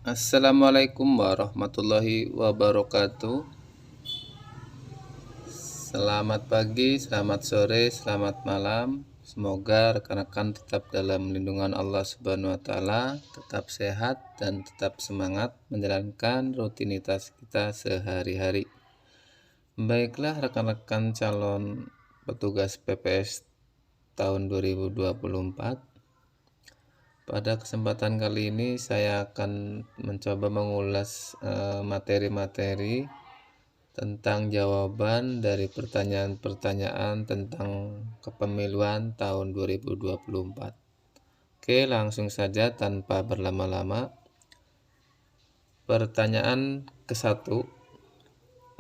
Assalamualaikum warahmatullahi wabarakatuh. Selamat pagi, selamat sore, selamat malam. Semoga rekan-rekan tetap dalam lindungan Allah Subhanahu wa taala, tetap sehat dan tetap semangat menjalankan rutinitas kita sehari-hari. Baiklah rekan-rekan calon petugas PPS tahun 2024. Pada kesempatan kali ini saya akan mencoba mengulas materi-materi tentang jawaban dari pertanyaan-pertanyaan tentang kepemiluan tahun 2024. Oke, langsung saja tanpa berlama-lama. Pertanyaan ke-1.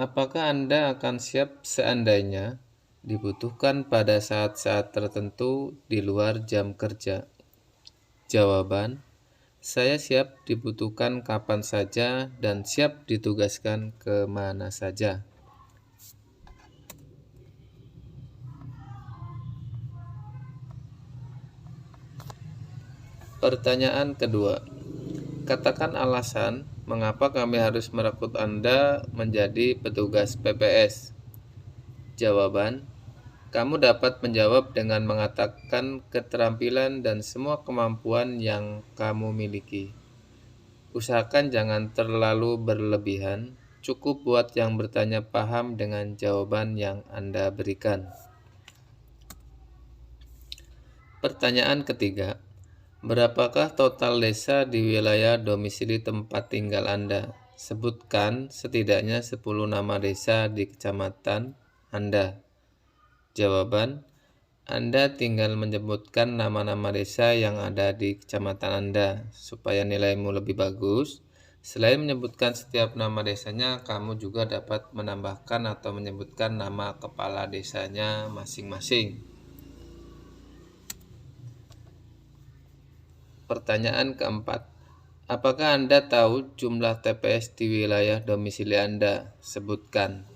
Apakah Anda akan siap seandainya dibutuhkan pada saat-saat tertentu di luar jam kerja? Jawaban: saya siap dibutuhkan kapan saja dan siap ditugaskan ke mana saja. Pertanyaan kedua. Katakan alasan mengapa kami harus merekrut Anda menjadi petugas PPS. Jawaban: kamu dapat menjawab dengan mengatakan keterampilan dan semua kemampuan yang kamu miliki. Usahakan jangan terlalu berlebihan, cukup buat yang bertanya paham dengan jawaban yang Anda berikan. Pertanyaan ketiga. Berapakah total desa di wilayah domisili tempat tinggal Anda? Sebutkan setidaknya 10 nama desa di kecamatan Anda. Jawaban: Anda tinggal menyebutkan nama-nama desa yang ada di kecamatan Anda. Supaya nilaimu lebih bagus, selain menyebutkan setiap nama desanya, kamu juga dapat menambahkan atau menyebutkan nama kepala desanya masing-masing. Pertanyaan keempat. Apakah Anda tahu jumlah TPS di wilayah domisili Anda? Sebutkan.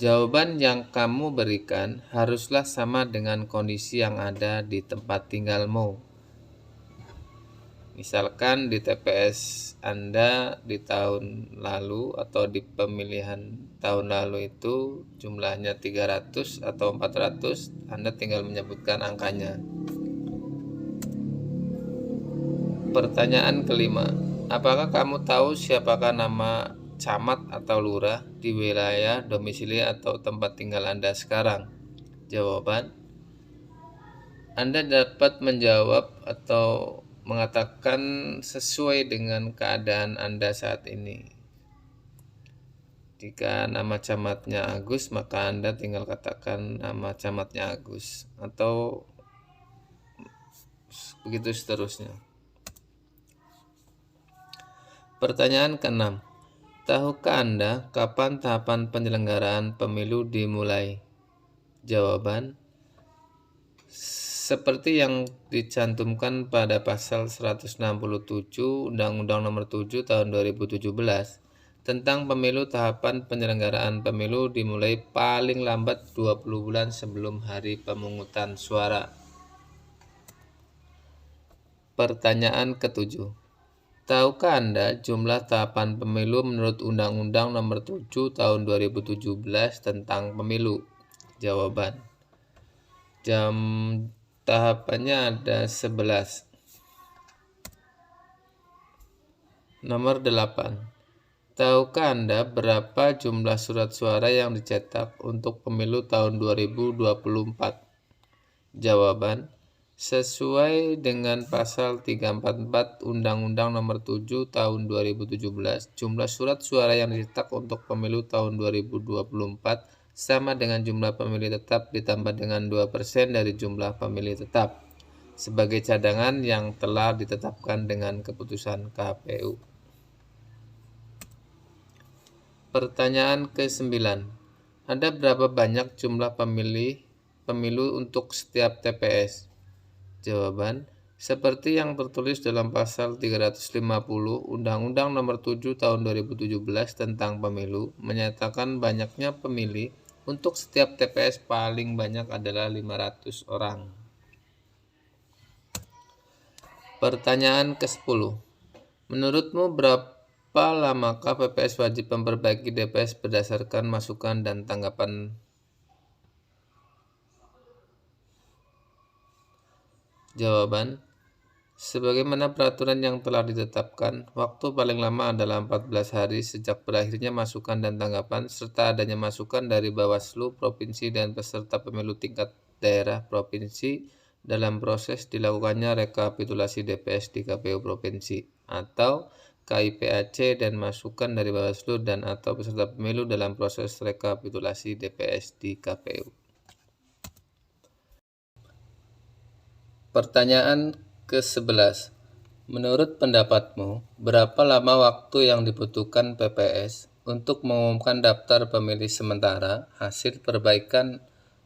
Jawaban yang kamu berikan haruslah sama dengan kondisi yang ada di tempat tinggalmu. Misalkan di TPS Anda di tahun lalu atau di pemilihan tahun lalu itu jumlahnya 300 atau 400, Anda tinggal menyebutkan angkanya. Pertanyaan kelima. Apakah kamu tahu siapakah nama camat atau lurah di wilayah domisili atau tempat tinggal Anda sekarang? Jawaban: Anda dapat menjawab atau mengatakan sesuai dengan keadaan Anda saat ini. Jika nama camatnya Agus, maka Anda tinggal katakan nama camatnya Agus, atau begitu seterusnya. Pertanyaan ke-6. Tahukah Anda kapan tahapan penyelenggaraan pemilu dimulai? Jawaban: seperti yang dicantumkan pada pasal 167 Undang-Undang Nomor 7 Tahun 2017 tentang pemilu, tahapan penyelenggaraan pemilu dimulai paling lambat 20 bulan sebelum hari pemungutan suara. Pertanyaan ke-7. Tahukah Anda jumlah tahapan pemilu menurut Undang-Undang Nomor 7 Tahun 2017 tentang pemilu? Jawaban: tahapannya ada 11. Nomor 8. Tahukah Anda berapa jumlah surat suara yang dicetak untuk pemilu tahun 2024? Jawaban: sesuai dengan pasal 344 Undang-Undang Nomor 7 Tahun 2017, jumlah surat suara yang dicetak untuk pemilu tahun 2024 sama dengan jumlah pemilih tetap ditambah dengan 2% dari jumlah pemilih tetap sebagai cadangan yang telah ditetapkan dengan keputusan KPU. Pertanyaan ke-9. Ada berapa banyak jumlah pemilu untuk setiap TPS? Jawaban: seperti yang tertulis dalam pasal 350 Undang-Undang Nomor 7 Tahun 2017 tentang pemilu menyatakan banyaknya pemilih untuk setiap TPS paling banyak adalah 500 orang. Pertanyaan ke-10. Menurutmu berapa lamakah PPS wajib memperbaiki DPS berdasarkan masukan dan tanggapan? Jawaban: sebagaimana peraturan yang telah ditetapkan, waktu paling lama adalah 14 hari sejak berakhirnya masukan dan tanggapan, serta adanya masukan dari Bawaslu Provinsi dan peserta pemilu tingkat daerah provinsi dalam proses dilakukannya rekapitulasi DPS di KPU Provinsi, atau KIPAC, dan masukan dari Bawaslu dan atau peserta pemilu dalam proses rekapitulasi DPS di KPU. Pertanyaan ke-11. Menurut pendapatmu, berapa lama waktu yang dibutuhkan PPS untuk mengumumkan daftar pemilih sementara, hasil perbaikan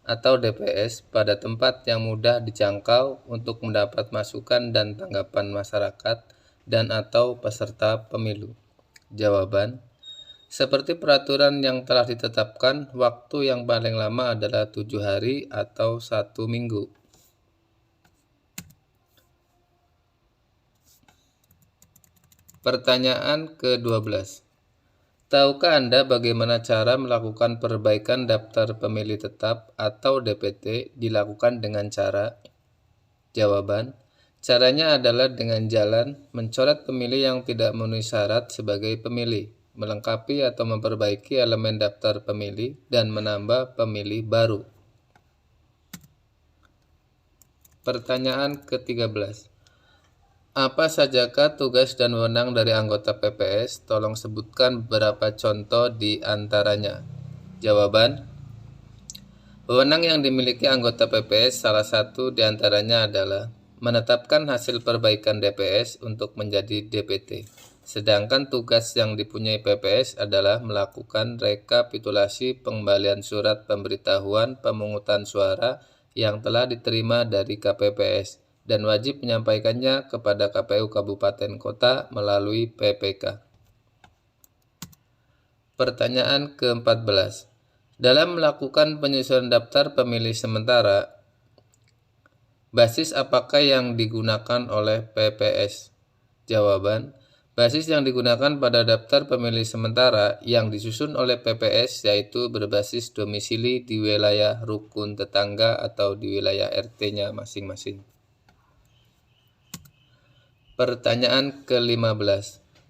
atau DPS pada tempat yang mudah dijangkau untuk mendapat masukan dan tanggapan masyarakat dan atau peserta pemilu? Jawaban: seperti peraturan yang telah ditetapkan, waktu yang paling lama adalah 7 hari atau 1 minggu. Pertanyaan ke-12. Tahukah Anda bagaimana cara melakukan perbaikan daftar pemilih tetap atau DPT dilakukan dengan cara? Jawaban: caranya adalah dengan jalan mencoret pemilih yang tidak memenuhi syarat sebagai pemilih, melengkapi atau memperbaiki elemen daftar pemilih, dan menambah pemilih baru. Pertanyaan ke-13. Apa sajakah tugas dan wewenang dari anggota PPS? Tolong sebutkan beberapa contoh di antaranya. Jawaban: wewenang yang dimiliki anggota PPS salah satu di antaranya adalah menetapkan hasil perbaikan DPS untuk menjadi DPT. Sedangkan tugas yang dipunyai PPS adalah melakukan rekapitulasi pengembalian surat pemberitahuan pemungutan suara yang telah diterima dari KPPS dan wajib menyampaikannya kepada KPU Kabupaten Kota melalui PPK. Pertanyaan ke-14. Dalam melakukan penyusunan daftar pemilih sementara, basis apakah yang digunakan oleh PPS? Jawaban: basis yang digunakan pada daftar pemilih sementara yang disusun oleh PPS yaitu berbasis domisili di wilayah rukun tetangga atau di wilayah RT-nya masing-masing. Pertanyaan ke-15.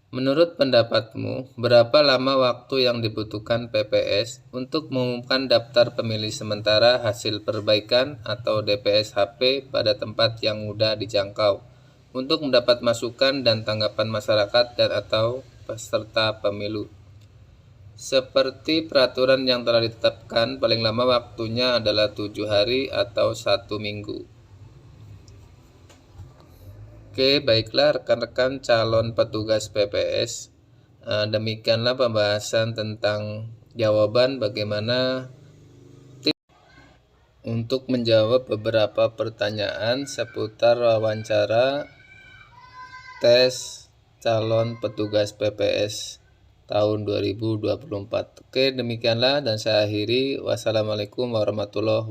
Menurut pendapatmu, berapa lama waktu yang dibutuhkan PPS untuk mengumumkan daftar pemilih sementara hasil perbaikan atau DPS HP pada tempat yang mudah dijangkau untuk mendapat masukan dan tanggapan masyarakat dan atau peserta pemilu? Seperti peraturan yang telah ditetapkan, paling lama waktunya adalah 7 hari atau 1 minggu. Oke, baiklah rekan-rekan calon petugas PPS. Demikianlah pembahasan tentang jawaban bagaimana untuk menjawab beberapa pertanyaan seputar wawancara tes calon petugas PPS tahun 2024. Oke, demikianlah dan saya akhiri. Wassalamualaikum warahmatullahi wabarakatuh.